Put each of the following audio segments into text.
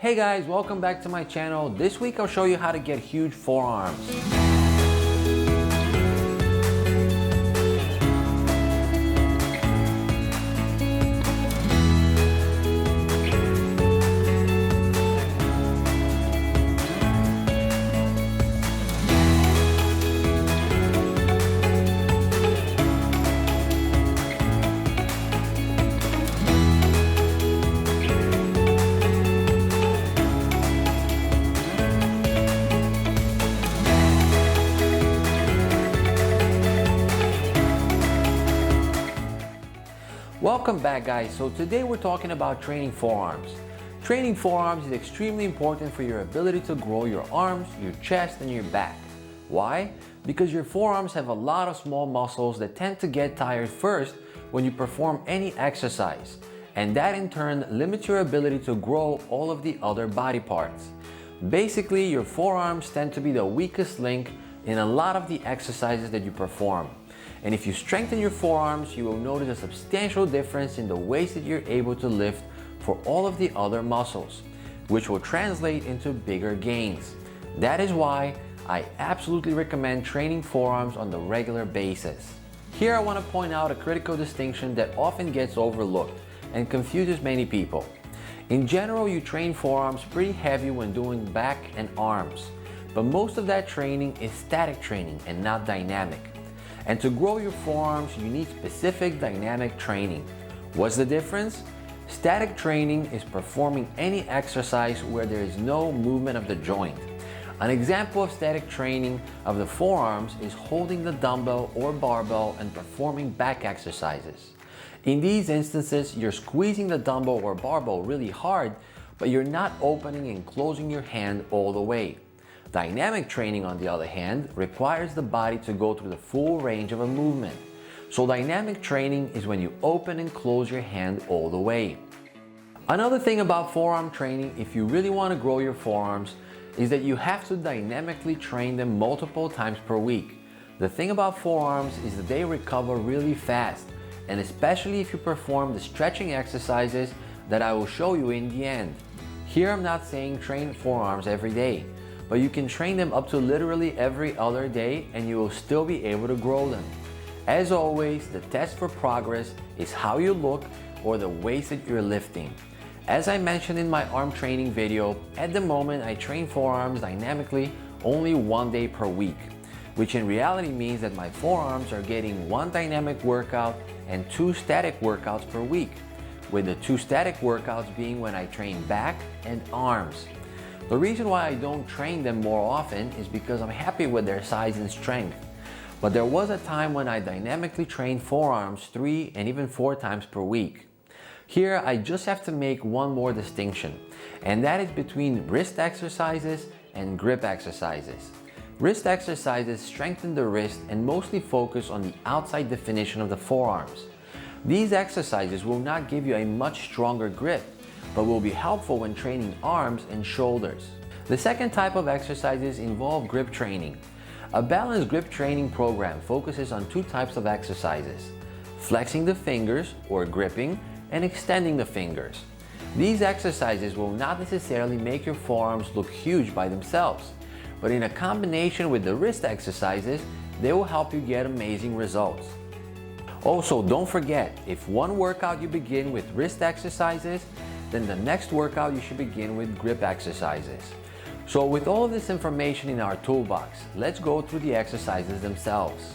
Hey guys, welcome back to my channel. This week I'll show you how to get huge forearms. Welcome back guys. So today we're talking about training forearms. Training forearms is extremely important for your ability to grow your arms, your chest, and your back. Why? Because your forearms have a lot of small muscles that tend to get tired first when you perform any exercise. And that in turn limits your ability to grow all of the other body parts. Basically, your forearms tend to be the weakest link in a lot of the exercises that you perform. And if you strengthen your forearms, you will notice a substantial difference in the weights that you're able to lift for all of the other muscles, which will translate into bigger gains. That is why I absolutely recommend training forearms on the regular basis. Here I want to point out a critical distinction that often gets overlooked and confuses many people. In general, you train forearms pretty heavy when doing back and arms, but most of that training is static training and not dynamic. And to grow your forearms, you need specific dynamic training. What's the difference? Static training is performing any exercise where there is no movement of the joint. An example of static training of the forearms is holding the dumbbell or barbell and performing back exercises. In these instances, you're squeezing the dumbbell or barbell really hard, but you're not opening and closing your hand all the way. Dynamic training, on the other hand, requires the body to go through the full range of a movement. So dynamic training is when you open and close your hand all the way. Another thing about forearm training, if you really want to grow your forearms, is that you have to dynamically train them multiple times per week. The thing about forearms is that they recover really fast, and especially if you perform the stretching exercises that I will show you in the end. Here I'm not saying train forearms every day, but you can train them up to literally every other day and you will still be able to grow them. As always, the test for progress is how you look or the weights that you're lifting. As I mentioned in my arm training video, at the moment I train forearms dynamically only 1 day per week, which in reality means that my forearms are getting 1 dynamic workout and 2 static workouts per week, with the 2 static workouts being when I train back and arms. The reason why I don't train them more often is because I'm happy with their size and strength. But there was a time when I dynamically trained forearms 3 and even 4 times per week. Here I just have to make one more distinction, and that is between wrist exercises and grip exercises. Wrist exercises strengthen the wrist and mostly focus on the outside definition of the forearms. These exercises will not give you a much stronger grip, but will be helpful when training arms and shoulders. The second type of exercises involve grip training. A balanced grip training program focuses on 2 types of exercises: flexing the fingers or gripping and extending the fingers. These exercises will not necessarily make your forearms look huge by themselves, but in a combination with the wrist exercises, they will help you get amazing results. Also, don't forget, if one workout you begin with wrist exercises, then the next workout you should begin with grip exercises. So with all of this information in our toolbox, let's go through the exercises themselves.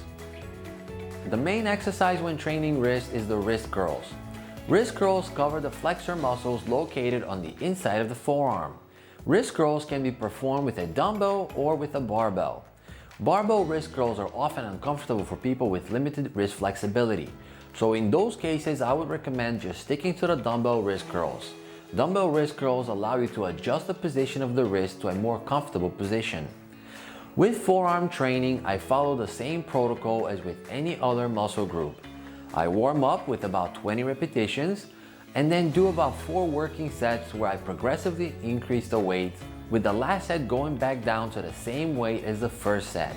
The main exercise when training wrist is the wrist curls. Wrist curls cover the flexor muscles located on the inside of the forearm. Wrist curls can be performed with a dumbbell or with a barbell. Barbell wrist curls are often uncomfortable for people with limited wrist flexibility. So in those cases, I would recommend just sticking to the dumbbell wrist curls. Dumbbell wrist curls allow you to adjust the position of the wrist to a more comfortable position. With forearm training, I follow the same protocol as with any other muscle group. I warm up with about 20 repetitions and then do about 4 working sets where I progressively increase the weight, with the last set going back down to the same weight as the first set.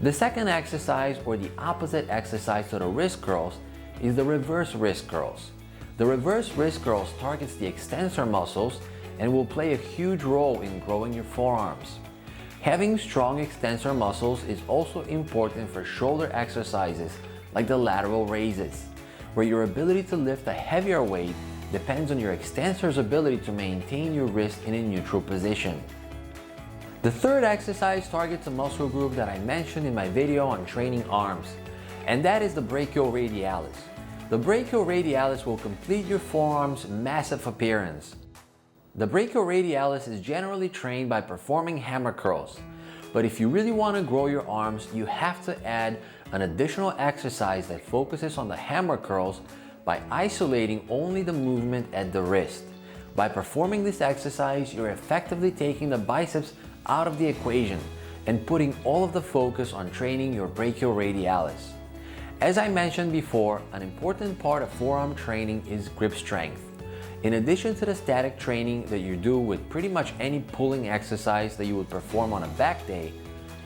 The second exercise, or the opposite exercise to the wrist curls, is the reverse wrist curls. The reverse wrist curls targets the extensor muscles and will play a huge role in growing your forearms. Having strong extensor muscles is also important for shoulder exercises like the lateral raises, where your ability to lift a heavier weight depends on your extensor's ability to maintain your wrist in a neutral position. The third exercise targets a muscle group that I mentioned in my video on training arms, and that is the brachioradialis. The brachioradialis will complete your forearm's massive appearance. The brachioradialis is generally trained by performing hammer curls, but if you really want to grow your arms, you have to add an additional exercise that focuses on the hammer curls by isolating only the movement at the wrist. By performing this exercise, you're effectively taking the biceps out of the equation and putting all of the focus on training your brachioradialis. As I mentioned before, an important part of forearm training is grip strength. In addition to the static training that you do with pretty much any pulling exercise that you would perform on a back day,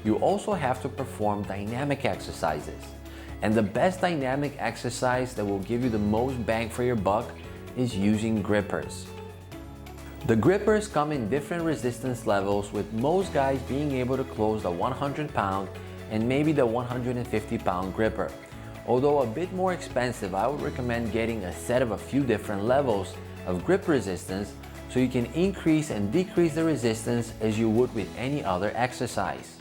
you also have to perform dynamic exercises. And the best dynamic exercise that will give you the most bang for your buck is using grippers. The grippers come in different resistance levels, with most guys being able to close the 100-pound and maybe the 150-pound gripper. Although a bit more expensive, I would recommend getting a set of a few different levels of grip resistance so you can increase and decrease the resistance as you would with any other exercise.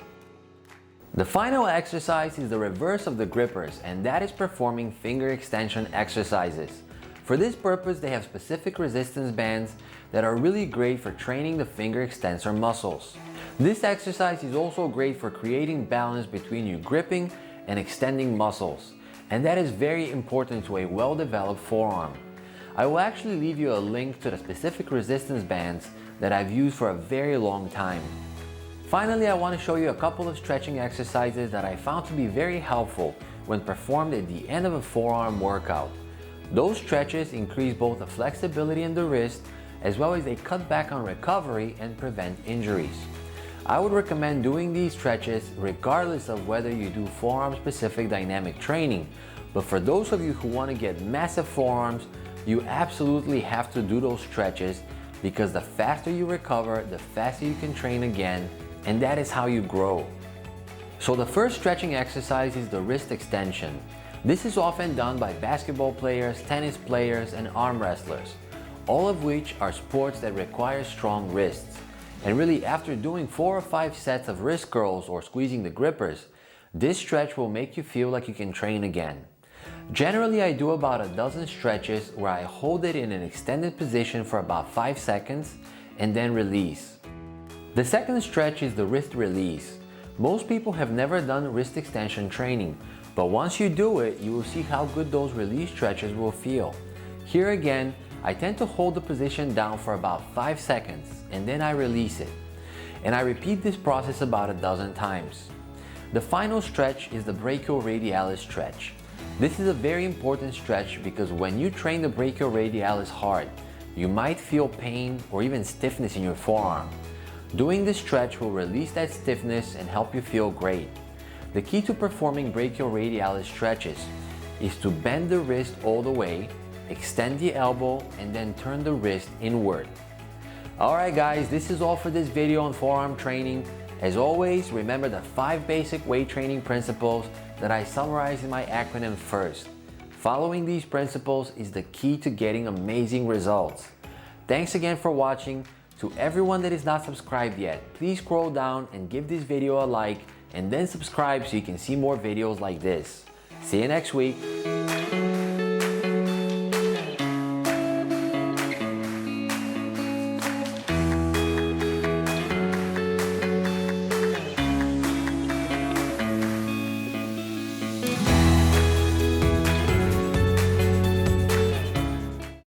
The final exercise is the reverse of the grippers, and that is performing finger extension exercises. For this purpose, they have specific resistance bands that are really great for training the finger extensor muscles. This exercise is also great for creating balance between your gripping and extending muscles, and that is very important to a well-developed forearm. I will actually leave you a link to the specific resistance bands that I've used for a very long time. Finally, I want to show you a couple of stretching exercises that I found to be very helpful when performed at the end of a forearm workout. Those stretches increase both the flexibility in the wrist, as well as they cut back on recovery and prevent injuries. I would recommend doing these stretches regardless of whether you do forearm specific dynamic training, but for those of you who want to get massive forearms, you absolutely have to do those stretches, because the faster you recover, the faster you can train again, and that is how you grow. So the first stretching exercise is the wrist extension. This is often done by basketball players, tennis players, and arm wrestlers, all of which are sports that require strong wrists. And really, after doing 4 or 5 sets of wrist curls or squeezing the grippers, this stretch will make you feel like you can train again. Generally, I do about a dozen stretches where I hold it in an extended position for about 5 seconds and then release. The second stretch is the wrist release. Most people have never done wrist extension training, but once you do it, you will see how good those release stretches will feel. Here again, I tend to hold the position down for about 5 seconds and then I release it. And I repeat this process about a dozen times. The final stretch is the brachioradialis stretch. This is a very important stretch because when you train the brachioradialis hard, you might feel pain or even stiffness in your forearm. Doing this stretch will release that stiffness and help you feel great. The key to performing brachioradialis stretches is to bend the wrist all the way, extend the elbow, and then turn the wrist inward. Alright guys, this is all for this video on forearm training. As always, remember the 5 basic weight training principles that I summarized in my acronym FIRST. Following these principles is the key to getting amazing results. Thanks again for watching. To everyone that is not subscribed yet, please scroll down and give this video a like, and then subscribe so you can see more videos like this. See you next week.